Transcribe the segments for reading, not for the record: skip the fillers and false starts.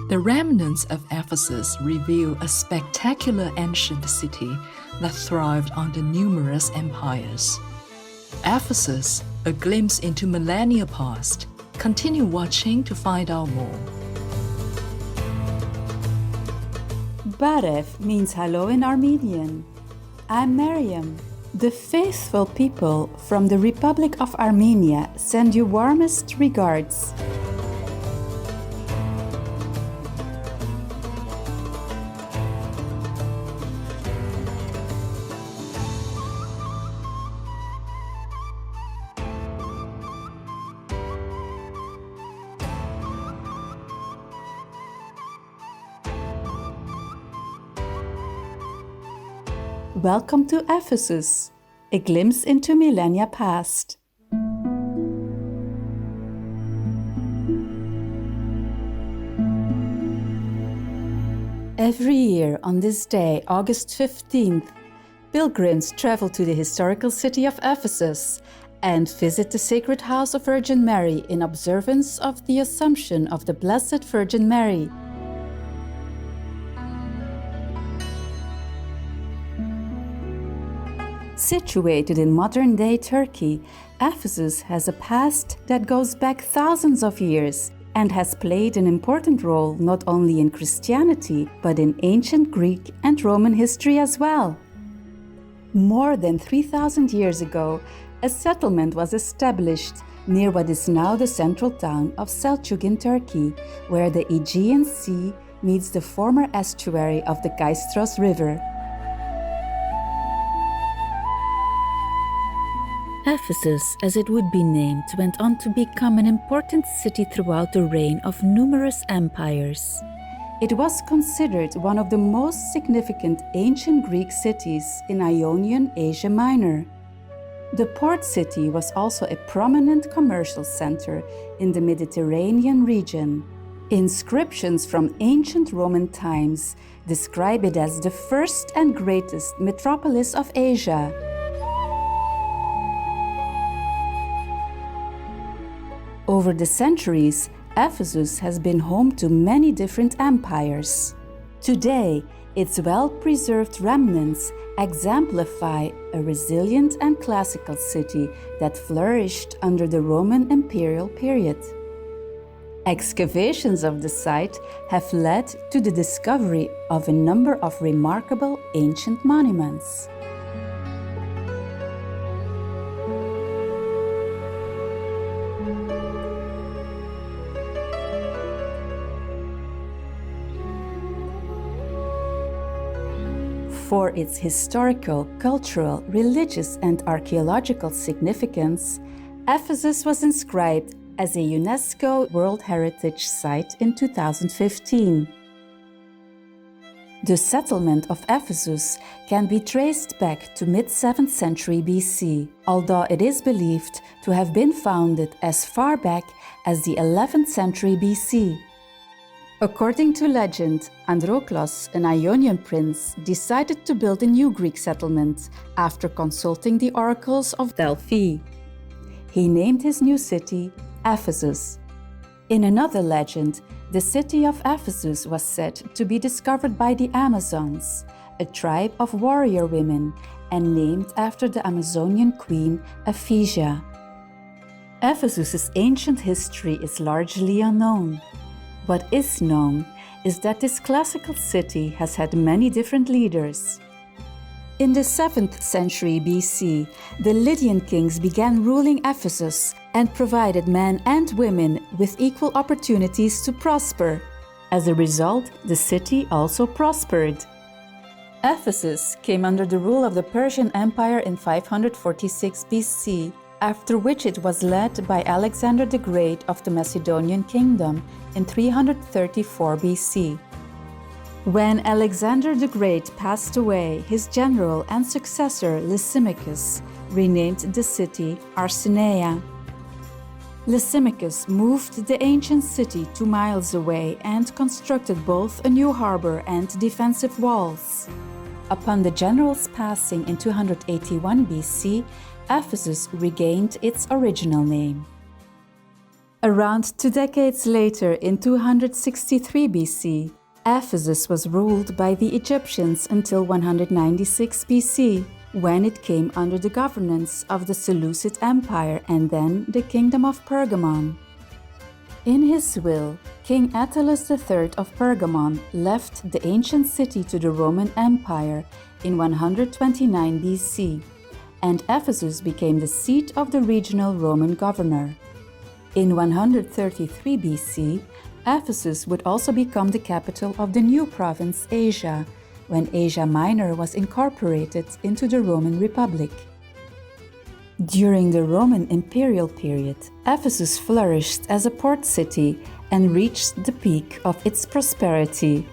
The remnants of Ephesus reveal a spectacular ancient city that thrived under numerous empires. Ephesus, a glimpse into millennia past. Continue watching to find out more. Barev means hello in Armenian. I'm Mariam. The faithful people from the Republic of Armenia send you warmest regards. Welcome to Ephesus, a glimpse into millennia past. Every year on this day, August 15th, pilgrims travel to the historical city of Ephesus and visit the sacred house of Virgin Mary in observance of the Assumption of the Blessed Virgin Mary. Situated in modern-day Turkey, Ephesus has a past that goes back thousands of years and has played an important role not only in Christianity but in ancient Greek and Roman history as well. More than 3,000 years ago, a settlement was established near what is now the central town of Selçuk in Turkey, where the Aegean Sea meets the former estuary of the Kaistros River. Ephesus, as it would be named, went on to become an important city throughout the reign of numerous empires. It was considered one of the most significant ancient Greek cities in Ionian Asia Minor. The port city was also a prominent commercial center in the Mediterranean region. Inscriptions from ancient Roman times describe it as the first and greatest metropolis of Asia. Over the centuries, Ephesus has been home to many different empires. Today, its well-preserved remnants exemplify a resilient and classical city that flourished under the Roman imperial period. Excavations of the site have led to the discovery of a number of remarkable ancient monuments. For its historical, cultural, religious, and archaeological significance, Ephesus was inscribed as a UNESCO World Heritage Site in 2015. The settlement of Ephesus can be traced back to mid-7th century BC, although it is believed to have been founded as far back as the 11th century BC. According to legend, Androklos, an Ionian prince, decided to build a new Greek settlement after consulting the oracles of Delphi. He named his new city Ephesus. In another legend, the city of Ephesus was said to be discovered by the Amazons, a tribe of warrior women, and named after the Amazonian queen Ephesia. Ephesus's ancient history is largely unknown. What is known is that this classical city has had many different leaders. In the 7th century BC, the Lydian kings began ruling Ephesus and provided men and women with equal opportunities to prosper. As a result, the city also prospered. Ephesus came under the rule of the Persian Empire in 546 BC, after which it was led by Alexander the Great of the Macedonian Kingdom in 334 BC. When Alexander the Great passed away, his general and successor Lysimachus renamed the city Arsinoe. Lysimachus moved the ancient city 2 miles away and constructed both a new harbor and defensive walls. Upon the general's passing in 281 BC, Ephesus regained its original name. Around 2 decades later, in 263 BC, Ephesus was ruled by the Egyptians until 196 BC, when it came under the governance of the Seleucid Empire and then the Kingdom of Pergamon. In his will, King Attalus III of Pergamon left the ancient city to the Roman Empire in 129 BC, and Ephesus became the seat of the regional Roman governor. In 133 BC, Ephesus would also become the capital of the new province Asia, when Asia Minor was incorporated into the Roman Republic. During the Roman imperial period, Ephesus flourished as a port city and reached the peak of its prosperity.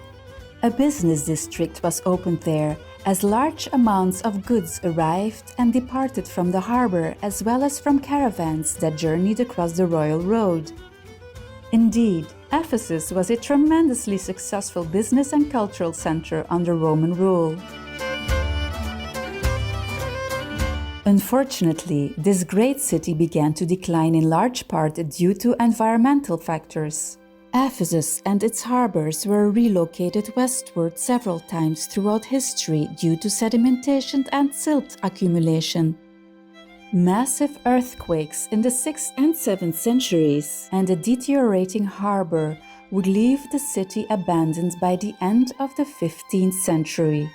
A business district was opened there, as large amounts of goods arrived and departed from the harbor, as well as from caravans that journeyed across the royal road. Indeed, Ephesus was a tremendously successful business and cultural center under Roman rule. Unfortunately, this great city began to decline in large part due to environmental factors. Ephesus and its harbors were relocated westward several times throughout history due to sedimentation and silt accumulation. Massive earthquakes in the 6th and 7th centuries and a deteriorating harbor would leave the city abandoned by the end of the 15th century.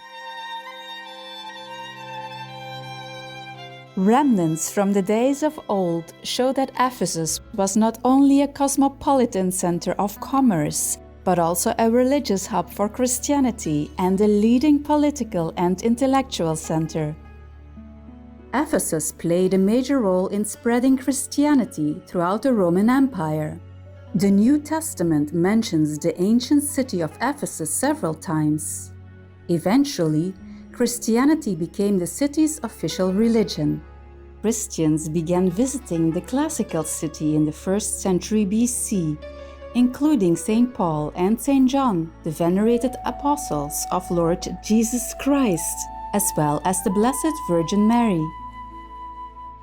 Remnants from the days of old show that Ephesus was not only a cosmopolitan center of commerce, but also a religious hub for Christianity and a leading political and intellectual center. Ephesus played a major role in spreading Christianity throughout the Roman Empire. The New Testament mentions the ancient city of Ephesus several times. Eventually, Christianity became the city's official religion. Christians began visiting the classical city in the 1st century BC, including St. Paul and St. John, the venerated apostles of Lord Jesus Christ, as well as the Blessed Virgin Mary.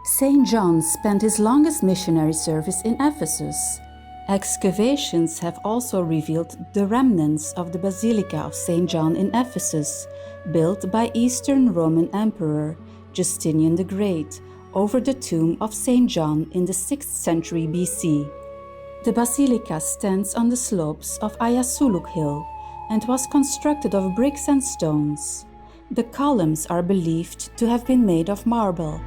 St. John spent his longest missionary service in Ephesus. Excavations have also revealed the remnants of the Basilica of St. John in Ephesus, built by Eastern Roman Emperor Justinian the Great over the tomb of St. John in the 6th century BC. The basilica stands on the slopes of Ayasuluk Hill and was constructed of bricks and stones. The columns are believed to have been made of marble.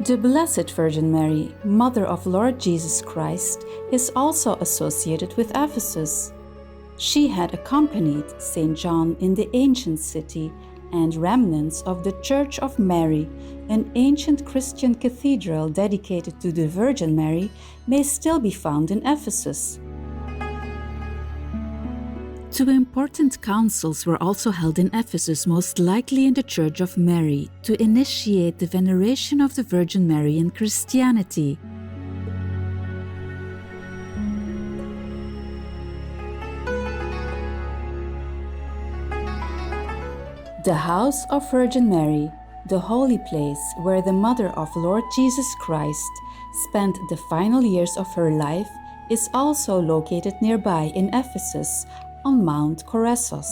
The Blessed Virgin Mary, Mother of Lord Jesus Christ, is also associated with Ephesus. She had accompanied St. John in the ancient city, and remnants of the Church of Mary, an ancient Christian cathedral dedicated to the Virgin Mary, may still be found in Ephesus. Two important councils were also held in Ephesus, most likely in the Church of Mary, to initiate the veneration of the Virgin Mary in Christianity. The House of Virgin Mary, the holy place where the Mother of Lord Jesus Christ spent the final years of her life, is also located nearby in Ephesus, on Mount Koressos.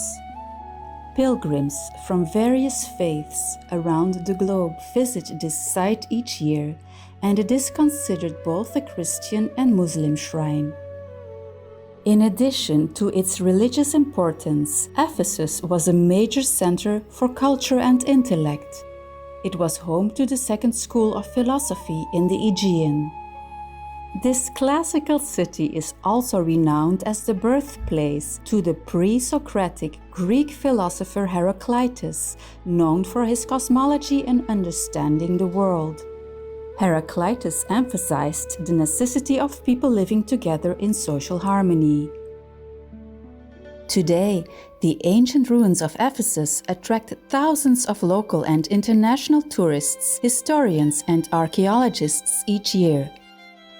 Pilgrims from various faiths around the globe visit this site each year, and it is considered both a Christian and Muslim shrine. In addition to its religious importance, Ephesus was a major center for culture and intellect. It was home to the second school of philosophy in the Aegean. This classical city is also renowned as the birthplace to the pre-Socratic Greek philosopher Heraclitus, known for his cosmology and understanding the world. Heraclitus emphasized the necessity of people living together in social harmony. Today, the ancient ruins of Ephesus attract thousands of local and international tourists, historians, and archaeologists each year.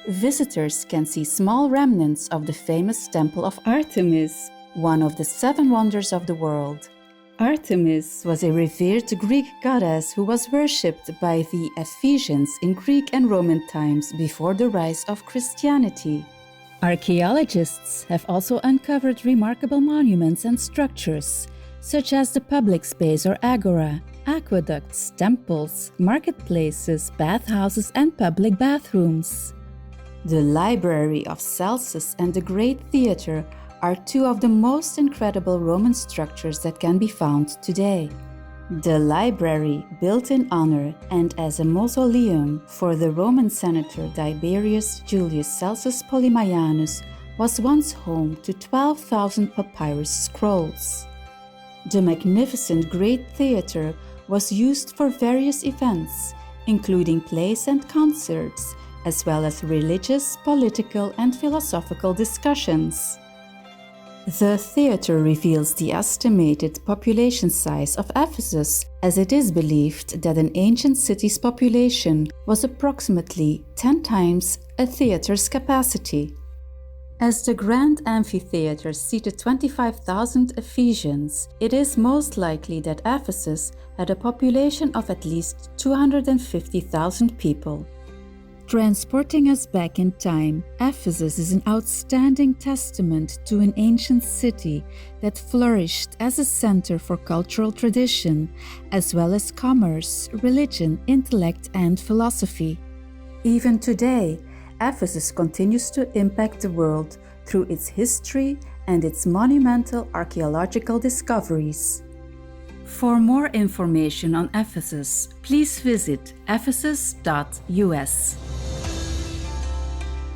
Visitors can see small remnants of the famous Temple of Artemis, one of the 7 wonders of the world. Artemis was a revered Greek goddess who was worshipped by the Ephesians in Greek and Roman times before the rise of Christianity. Archaeologists have also uncovered remarkable monuments and structures, such as the public space or agora, aqueducts, temples, marketplaces, bathhouses, and public bathrooms. The Library of Celsus and the Great Theatre are 2 of the most incredible Roman structures that can be found today. The library, built in honor and as a mausoleum for the Roman senator Tiberius Julius Celsus Polymianus, was once home to 12,000 papyrus scrolls. The magnificent Great Theatre was used for various events, including plays and concerts, as well as religious, political, and philosophical discussions. The theatre reveals the estimated population size of Ephesus, as it is believed that an ancient city's population was approximately 10 times a theatre's capacity. As the grand amphitheatre seated 25,000 Ephesians, it is most likely that Ephesus had a population of at least 250,000 people. Transporting us back in time, Ephesus is an outstanding testament to an ancient city that flourished as a center for cultural tradition, as well as commerce, religion, intellect, and philosophy. Even today, Ephesus continues to impact the world through its history and its monumental archaeological discoveries. For more information on Ephesus, please visit ephesus.us.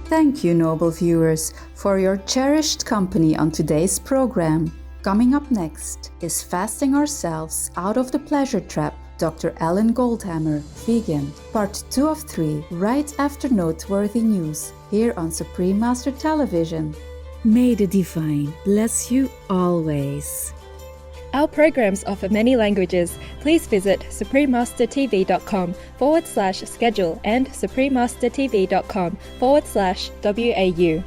Thank you, noble viewers, for your cherished company on today's program. Coming up next is Fasting Ourselves Out of the Pleasure Trap, Dr. Ellen Goldhammer, Vegan, Part 2 of 3, right after Noteworthy News, here on Supreme Master Television. May the Divine bless you always. Our programs offer many languages. Please visit suprememastertv.com/schedule and suprememastertv.com/WAU.